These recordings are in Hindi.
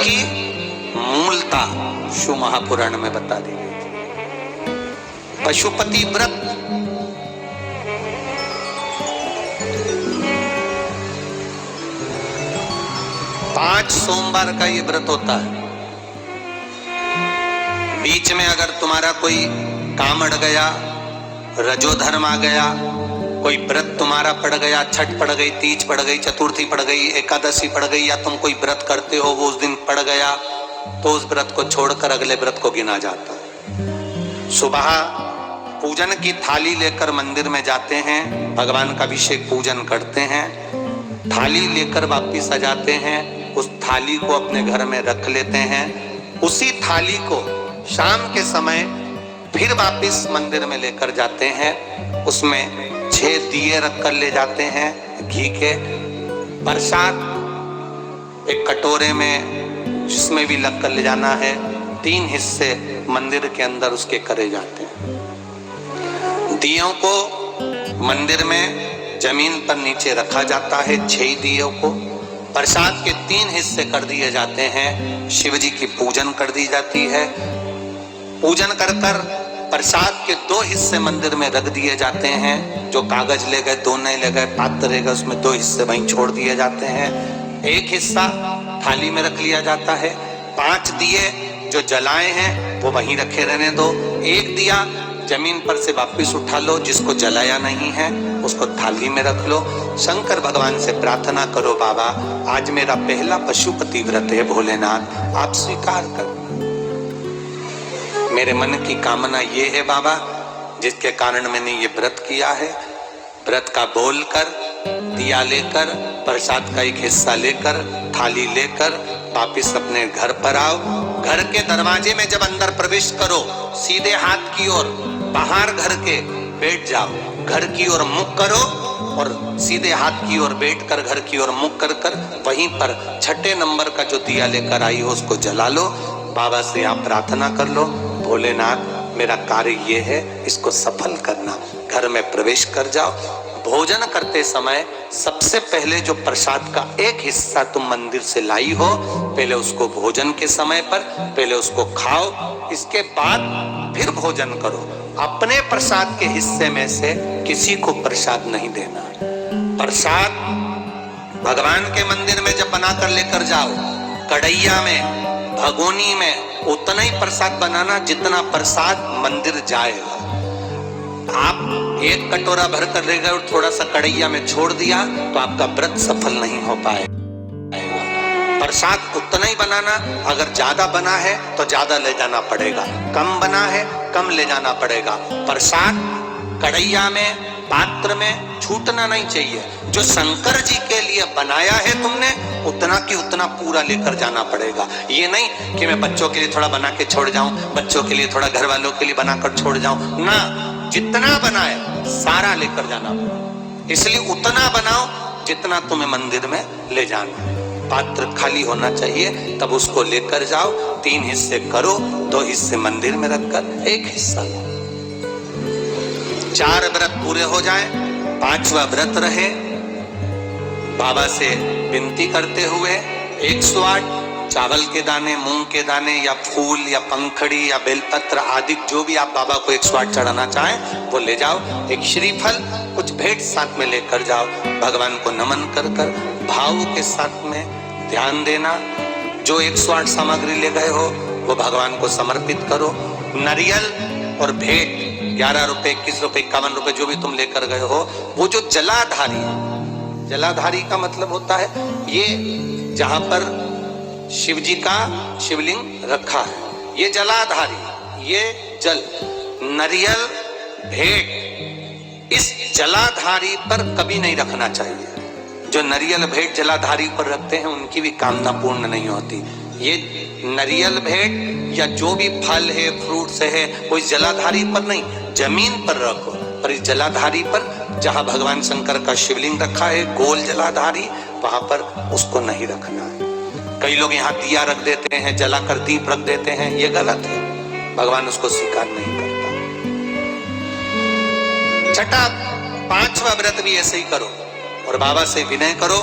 की मूलता शिव महापुराण में बता दी गई थी। पशुपति व्रत पांच सोमवार का ये व्रत होता है। बीच में अगर तुम्हारा कोई काम अड़ गया, रजोधर्म आ गया, कोई व्रत तुम्हारा पड़ गया, छठ पड़ गई, तीज पड़ गई, चतुर्थी पड़ गई, एकादशी पड़ गई, या तुम कोई व्रत करते हो वो उस दिन पड़ गया, तो उस व्रत को छोड़कर अगले व्रत को गिना जाता है। सुबह पूजन की थाली लेकर मंदिर में जाते हैं, भगवान का अभिषेक पूजन करते हैं, थाली लेकर वापिस आ जाते हैं, उस थाली को अपने घर में रख लेते हैं। उसी थाली को शाम के समय फिर वापिस मंदिर में लेकर जाते हैं, उसमें 6 दिए रखकर ले जाते हैं घी के। प्रसाद एक कटोरे में जिसमें भी लगकर ले जाना है, 3 हिस्से मंदिर के अंदर उसके करे जाते हैं। दियों को मंदिर में जमीन पर नीचे रखा जाता है, 6 दियों को। प्रसाद के 3 हिस्से कर दिए जाते हैं, शिव जी की पूजन कर दी जाती है। पूजन कर कर प्रसाद के 2 हिस्से मंदिर में रख दिए जाते हैं, जो कागज ले गए 2 नहीं ले गए, पात्र रहेगा उसमें 2 हिस्से वहीं छोड़ दिए जाते हैं। 1 हिस्सा थाली में रख लिया जाता है। 5 दिए जो जलाए हैं वो वहीं रखे रहने दो। 1 दिया जमीन पर से वापिस उठा लो, जिसको जलाया नहीं है उसको थाली में रख लो। शंकर भगवान से प्रार्थना करो, बाबा आज मेरा पहला पशुपति व्रत है, भोलेनाथ आप स्वीकार करो। मेरे मन की कामना ये है बाबा, जिसके कारण मैंने ये व्रत किया है। व्रत का बोलकर, दिया लेकर, प्रसाद का 1 हिस्सा लेकर, थाली लेकर वापिस अपने घर पर आओ। घर के दरवाजे में जब अंदर प्रवेश करो, सीधे हाथ की ओर बाहर घर के बैठ जाओ, घर की ओर मुख करो और सीधे हाथ की ओर बैठकर घर की ओर मुख कर कर वहीं पर 6ठे नंबर का जो दिया लेकर आई हो उसको जला लो। बाबा से आप प्रार्थना कर लो, भोलेनाथ मेरा कार्य ये है, इसको सफल करना। घर में प्रवेश कर जाओ। भोजन करते समय सबसे पहले जो प्रसाद का 1 हिस्सा तुम मंदिर से लाई हो, पहले उसको भोजन के समय पर पहले उसको खाओ, इसके बाद फिर भोजन करो। अपने प्रसाद के हिस्से में से किसी को प्रसाद नहीं देना। प्रसाद भगवान के मंदिर में जब बनाकर लेकर जाओ, कढ़ैया में, भगोनी में उतना ही प्रसाद बनाना जितना प्रसाद मंदिर जाएगा। आप 1 कटोरा भर कर ले गए और थोड़ा सा कढ़ैया में छोड़ दिया तो आपका व्रत सफल नहीं हो पाएगा। प्रसाद उतना ही बनाना, अगर ज्यादा बना है तो ज्यादा ले जाना पड़ेगा, कम बना है कम ले जाना पड़ेगा। प्रसाद कढ़ैया में, पात्र में छूटना नहीं चाहिए। जो शंकर जी के लिए बनाया है तुमने, उतना की उतना पूरा लेकर जाना पड़ेगा। ये नहीं कि मैं बच्चों के लिए थोड़ा बना के छोड़ जाऊं, बच्चों के लिए थोड़ा घर वालों के लिए बनाकर छोड़ जाऊं ना, जितना बनाए सारा लेकर जाना। इसलिए उतना बनाओ जितना तुम्हें मंदिर में ले जाना। पात्र खाली होना चाहिए, तब उसको लेकर जाओ। 3 हिस्से करो, 2 हिस्से मंदिर में रखकर 1 हिस्सा लो। 4 व्रत पूरे हो जाएं, 5वां व्रत रहे। बाबा से विनती करते हुए 108 चावल के दाने, मूंग के दाने या फूल या पंखड़ी या बेलपत्र आदि जो भी आप बाबा को 108 चढ़ाना चाहें वो ले जाओ। एक श्रीफल, कुछ भेंट साथ में लेकर जाओ। भगवान को नमन कर कर भाव के साथ में ध्यान देना। जो 108 सामग्री ले गए हो वो भगवान को समर्पित करो। नारियल और भेंट 11 रुपए, 21 रुपए, 51 रुपए जो भी तुम लेकर गए हो, वो जो जलाधारी, जलाधारी का मतलब होता है ये जहां पर शिव जी का शिवलिंग रखा है, ये जलाधारी, ये जल, नारियल, भेंट इस जलाधारी पर कभी नहीं रखना चाहिए। जो नारियल भेंट जलाधारी पर रखते हैं उनकी भी कामना पूर्ण नहीं होती। ये नारियल भेंट या जो भी फल है, फ्रूट्स है, कोई जलाधारी पर नहीं, जमीन पर रखो। पर इस जलाधारी पर जहां भगवान शंकर का शिवलिंग रखा है, गोल जलाधारी, वहां पर उसको नहीं रखना है। कई लोग यहाँ दिया रख देते हैं, जलाकर दीप रख देते हैं, ये गलत है, भगवान उसको स्वीकार नहीं करता। छठा 5वां व्रत भी ऐसे ही करो और बाबा से विनय करो,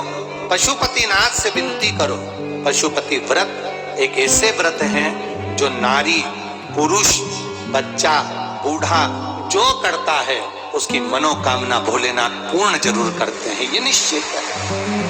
पशुपति नाथ से विनती करो। पशुपति व्रत एक ऐसे व्रत हैं जो नारी, पुरुष, बच्चा, बूढ़ा जो करता है उसकी मनोकामना भोलेनाथ पूर्ण जरूर करते हैं, ये निश्चित है।